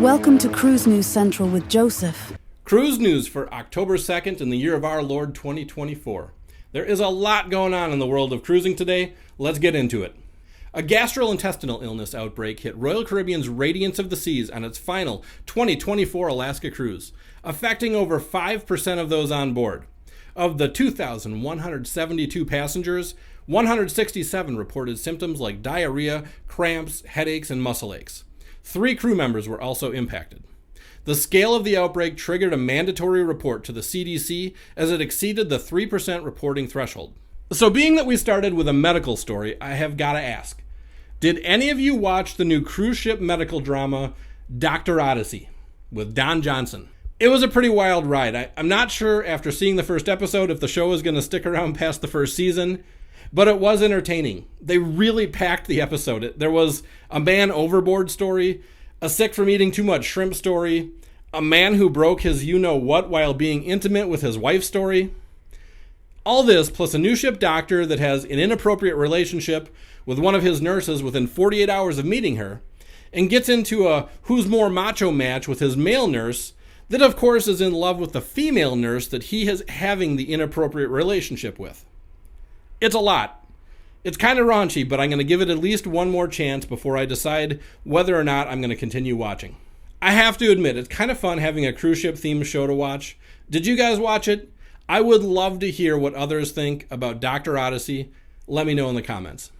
Welcome to Cruise News Central with Joseph. Cruise news for October 2nd in the year of our Lord 2024. There is a lot going on in the world of cruising today. Let's get into it. A gastrointestinal illness outbreak hit Royal Caribbean's Radiance of the Seas on its final 2024 Alaska cruise, affecting over 5% of those on board. Of the 2,172 passengers, 167 reported symptoms like diarrhea, cramps, headaches, and muscle aches. 3 crew members were also impacted. The scale of the outbreak triggered a mandatory report to the CDC as it exceeded the 3% reporting threshold. So being that we started with a medical story, I have got to ask, did any of you watch the new cruise ship medical drama, Dr. Odyssey, with Don Johnson? It was a pretty wild ride. I'm not sure after seeing the first episode if the show is going to stick around past the first season, but it was entertaining. They really packed the episode. There was a man overboard story, a sick from eating too much shrimp story, a man who broke his you-know-what while being intimate with his wife story. All this plus a new ship doctor that has an inappropriate relationship with one of his nurses within 48 hours of meeting her, and gets into a who's more macho match with his male nurse that of course is in love with the female nurse that he is having the inappropriate relationship with. It's a lot. It's kind of raunchy, but I'm going to give it at least one more chance before I decide whether or not I'm going to continue watching. I have to admit, it's kind of fun having a cruise ship themed show to watch. Did you guys watch it? I would love to hear what others think about Dr. Odyssey. Let me know in the comments.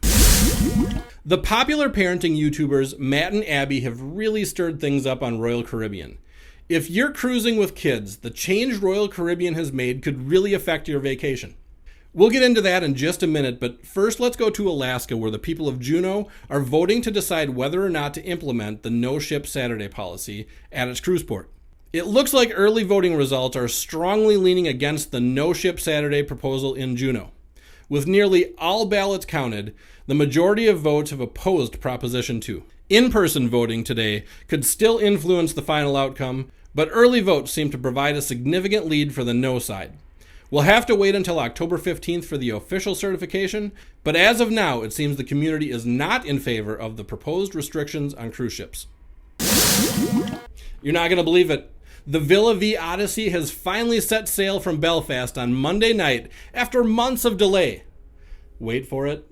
The popular parenting YouTubers Matt and Abby have really stirred things up on Royal Caribbean. If you're cruising with kids, the change Royal Caribbean has made could really affect your vacation. We'll get into that in just a minute, but first let's go to Alaska, where the people of Juneau are voting to decide whether or not to implement the No Ship Saturday policy at its cruise port. It looks like early voting results are strongly leaning against the No Ship Saturday proposal in Juneau. With nearly all ballots counted, the majority of votes have opposed Proposition 2. In-person voting today could still influence the final outcome, but early votes seem to provide a significant lead for the no side. We'll have to wait until October 15th for the official certification, but as of now, it seems the community is not in favor of the proposed restrictions on cruise ships. You're not going to believe it. The Villa V Odyssey has finally set sail from Belfast on Monday night after months of delay. Wait for it.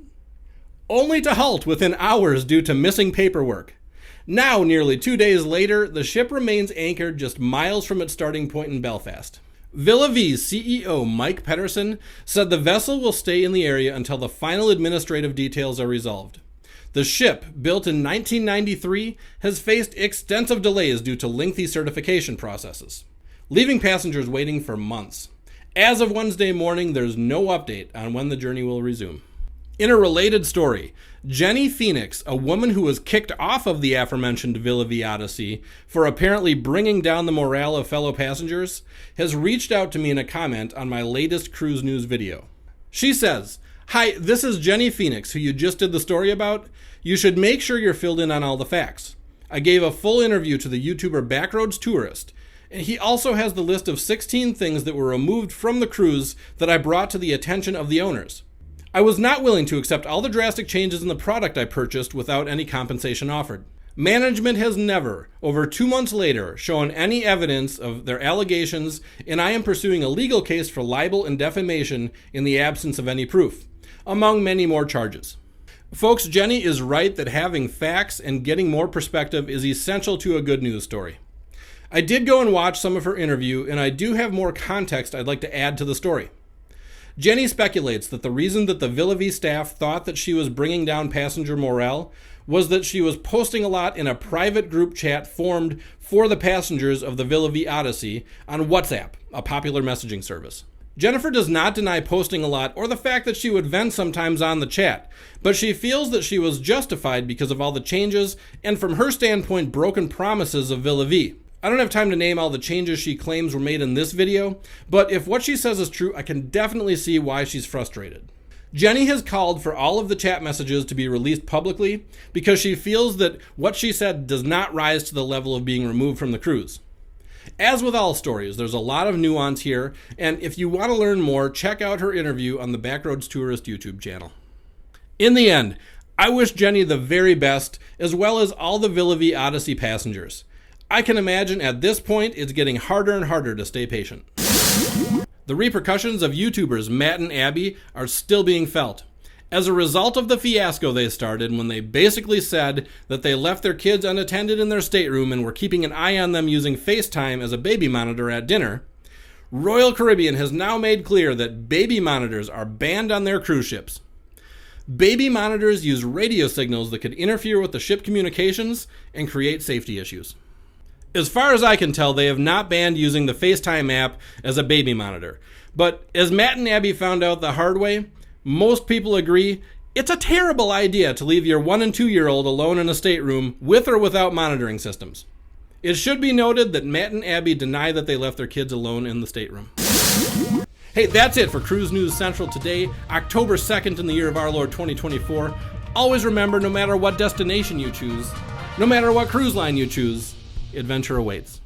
Only to halt within hours due to missing paperwork. Now, nearly 2 days later, the ship remains anchored just miles from its starting point in Belfast. Villa V's CEO Mike Pedersen said the vessel will stay in the area until the final administrative details are resolved. The ship, built in 1993, has faced extensive delays due to lengthy certification processes, leaving passengers waiting for months. As of Wednesday morning, there's no update on when the journey will resume. In a related story, Jenny Phoenix, a woman who was kicked off of the aforementioned Villa V Odyssey for apparently bringing down the morale of fellow passengers, has reached out to me in a comment on my latest cruise news video. She says, "Hi, this is Jenny Phoenix, who you just did the story about. You should make sure you're filled in on all the facts. I gave a full interview to the YouTuber Backroads Tourist, and he also has the list of 16 things that were removed from the cruise that I brought to the attention of the owners. I was not willing to accept all the drastic changes in the product I purchased without any compensation offered. Management has never, over 2 months later, shown any evidence of their allegations, and I am pursuing a legal case for libel and defamation in the absence of any proof, among many more charges." Folks, Jenny is right that having facts and getting more perspective is essential to a good news story. I did go and watch some of her interview, and I do have more context I'd like to add to the story. Jenny speculates that the reason that the Villa V staff thought that she was bringing down passenger morale was that she was posting a lot in a private group chat formed for the passengers of the Villa V Odyssey on WhatsApp, a popular messaging service. Jennifer does not deny posting a lot or the fact that she would vent sometimes on the chat, but she feels that she was justified because of all the changes and, from her standpoint, broken promises of Villa V. I don't have time to name all the changes she claims were made in this video, but if what she says is true, I can definitely see why she's frustrated. Jenny has called for all of the chat messages to be released publicly because she feels that what she said does not rise to the level of being removed from the cruise. As with all stories, there's a lot of nuance here, and if you want to learn more, check out her interview on the Backroads Tourist YouTube channel. In the end, I wish Jenny the very best, as well as all the Villa V Odyssey passengers. I can imagine at this point it's getting harder and harder to stay patient. The repercussions of YouTubers Matt and Abby are still being felt. As a result of the fiasco they started when they basically said that they left their kids unattended in their stateroom and were keeping an eye on them using FaceTime as a baby monitor at dinner, Royal Caribbean has now made clear that baby monitors are banned on their cruise ships. Baby monitors use radio signals that could interfere with the ship communications and create safety issues. As far as I can tell, they have not banned using the FaceTime app as a baby monitor. But as Matt and Abby found out the hard way, most people agree it's a terrible idea to leave your 1 and 2-year-old alone in a stateroom with or without monitoring systems. It should be noted that Matt and Abby deny that they left their kids alone in the stateroom. Hey, that's it for Cruise News Central today, October 2nd in the year of our Lord 2024. Always remember, no matter what destination you choose, no matter what cruise line you choose, adventure awaits.